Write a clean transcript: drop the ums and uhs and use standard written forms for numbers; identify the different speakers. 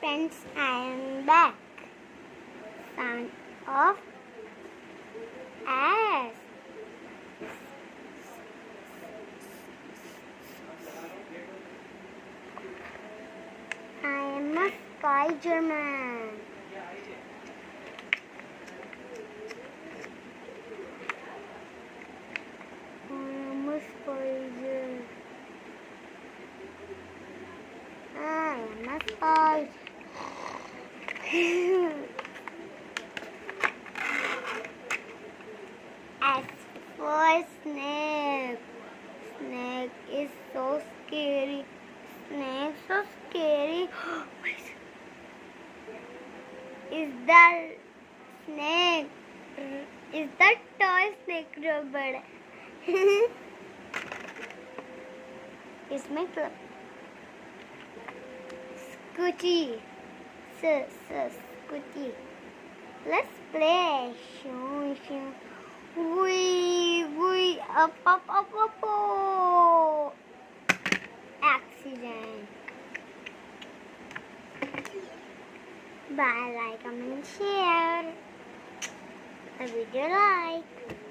Speaker 1: friends, I am back. Sound of S. I am a sky German. I am a spider. I am a spider. As for snake, snake is so scary. Snake so scary. Is the snake? Is the toy snake rubber? इसमें Scooty. Scooty. Let's play. Shoo. Wee. Up. Oh. Accident. Bye, like, comment, share. The video like.